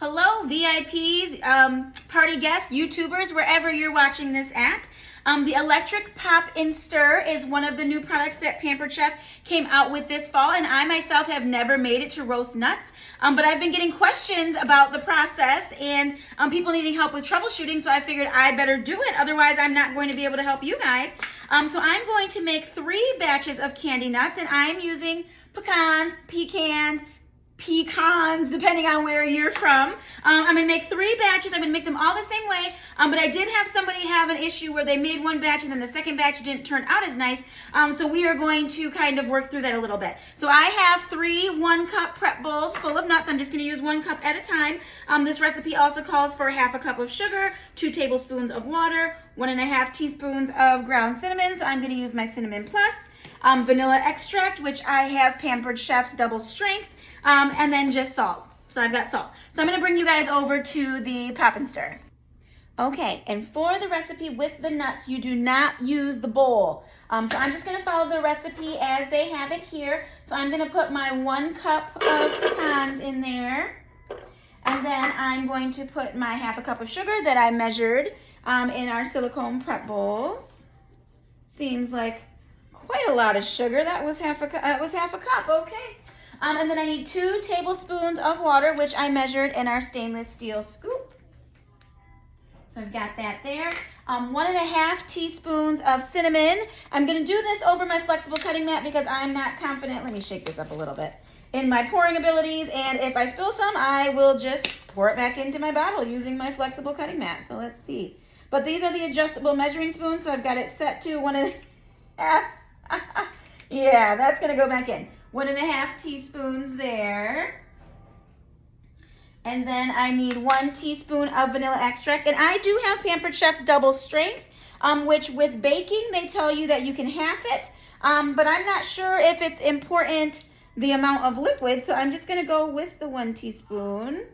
Hello, VIPs, party guests, YouTubers, wherever you're watching this at. The electric pop and stir is one of the new products that Pampered Chef came out with this fall, and I myself have never made it to roast nuts, but I've been getting questions about the process and people needing help with troubleshooting, so I figured I better do it, otherwise I'm not going to be able to help you guys. So I'm going to make 3 batches of candy nuts, and I'm using pecans, depending on where you're from. I'm gonna make 3 batches. I'm gonna make them all the same way, but I did have somebody have an issue where they made one batch and then the second batch didn't turn out as nice, so we are going to kind of work through that a little bit. So I have 3 1-cup prep bowls full of nuts. I'm just gonna use 1 cup at a time. This recipe also calls for 1/2 cup of sugar, 2 tablespoons of water, 1.5 teaspoons of ground cinnamon, so I'm gonna use my Cinnamon Plus, vanilla extract, which I have Pampered Chef's double strength, and then just salt. So I've got salt. So I'm gonna bring you guys over to the pop and stir. Okay, and for the recipe with the nuts, you do not use the bowl. So I'm just gonna follow the recipe as they have it here. So I'm gonna put my 1 cup of pecans in there. And then I'm going to put my 1/2 cup of sugar that I measured in our silicone prep bowls. Seems like quite a lot of sugar. That was half a cup, okay. And then I need 2 tablespoons of water, which I measured in our stainless steel scoop. So I've got that there. 1.5 teaspoons of cinnamon. I'm gonna do this over my flexible cutting mat because I'm not confident, let me shake this up a little bit, in my pouring abilities, and if I spill some, I will just pour it back into my bottle using my flexible cutting mat. So let's see. But these are the adjustable measuring spoons, so I've got it set to 1.5. Yeah, that's gonna go back in. 1.5 teaspoons there. And then I need 1 teaspoon of vanilla extract. And I do have Pampered Chef's double strength, which with baking, they tell you that you can half it. But I'm not sure if it's important the amount of liquid, so I'm just gonna go with the 1 teaspoon.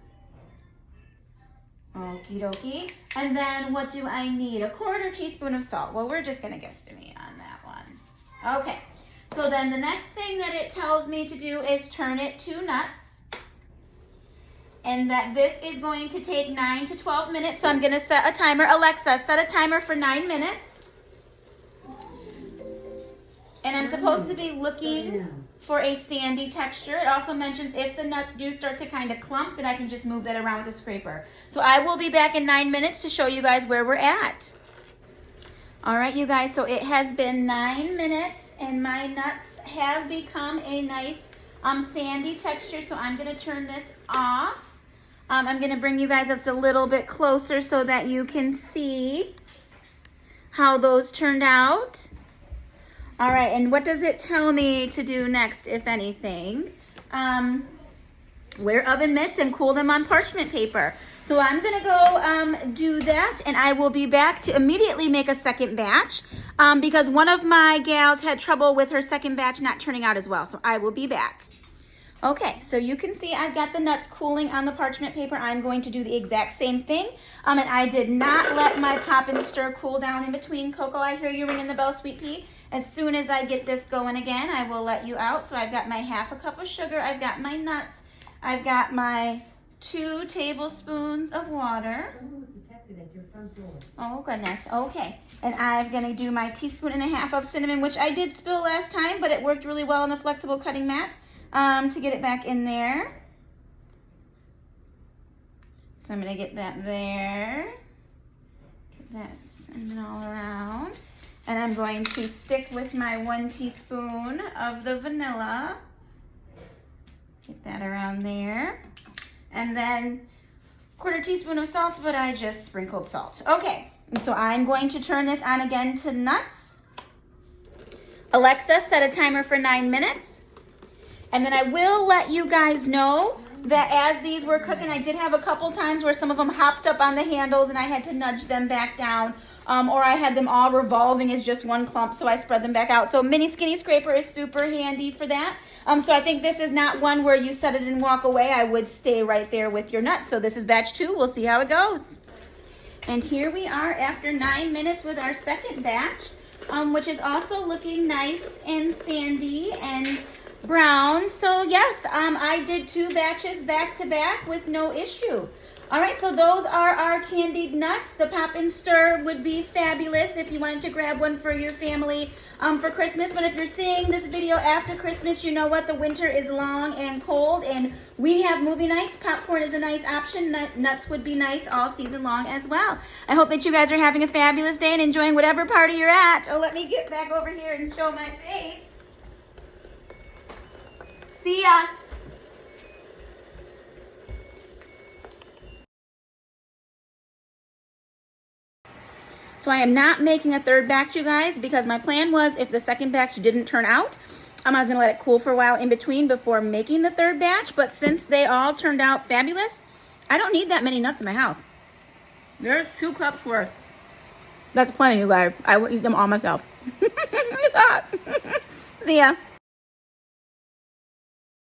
Okie dokie. And then what do I need? 1/4 teaspoon of salt. Well, we're just gonna guesstimate on that one. Okay. So then the next thing that it tells me to do is turn it to nuts. And that this is going to take 9 to 12 minutes. So I'm gonna set a timer. Alexa, set a timer for 9 minutes. And I'm supposed to be looking for a sandy texture. It also mentions if the nuts do start to kind of clump, then I can just move that around with a scraper. So I will be back in 9 minutes to show you guys where we're at. All right, you guys, so it has been 9 minutes and my nuts have become a nice sandy texture, so I'm gonna turn this off. I'm gonna bring you guys just a little bit closer so that you can see how those turned out. All right, and what does it tell me to do next, if anything? Wear oven mitts and cool them on parchment paper. So I'm gonna go do that, and I will be back to immediately make a second batch because one of my gals had trouble with her second batch not turning out as well, so I will be back. Okay, so you can see I've got the nuts cooling on the parchment paper. I'm going to do the exact same thing, and I did not let my pop and stir cool down in between. Coco, I hear you ringing the bell, sweet pea. As soon as I get this going again, I will let you out. So I've got my 1/2 cup of sugar, I've got my nuts, I've got my 2 tablespoons of water. Someone was detected at your front door. Oh goodness, okay. And I'm gonna do my 1.5 teaspoons of cinnamon, which I did spill last time, but it worked really well on the flexible cutting mat to get it back in there. So I'm gonna get that there. Get that cinnamon all around. And I'm going to stick with my 1 teaspoon of the vanilla. Get that around there. And then 1/4 teaspoon of salt, but I just sprinkled salt. Okay, and so I'm going to turn this on again to nuts. Alexa, set a timer for 9 minutes. And then I will let you guys know that as these were cooking, I did have a couple times where some of them hopped up on the handles and I had to nudge them back down. Or I had them all revolving as just one clump, so I spread them back out. So mini skinny scraper is super handy for that. So I think this is not one where you set it and walk away. I would stay right there with your nuts. So this is batch 2. We'll see how it goes. And here we are after 9 minutes with our second batch, which is also looking nice and sandy and brown. So yes, I did 2 batches back to back with no issue. All right, so those are our candied nuts. The pop and stir would be fabulous if you wanted to grab one for your family for Christmas. But if you're seeing this video after Christmas, you know what? The winter is long and cold, and we have movie nights. Popcorn is a nice option. Nuts would be nice all season long as well. I hope that you guys are having a fabulous day and enjoying whatever party you're at. Oh, let me get back over here and show my face. See ya. So I am not making a third batch, you guys, because my plan was if the second batch didn't turn out, I was going to let it cool for a while in between before making the third batch. But since they all turned out fabulous, I don't need that many nuts in my house. There's 2 cups worth. That's plenty, you guys. I would eat them all myself. See ya.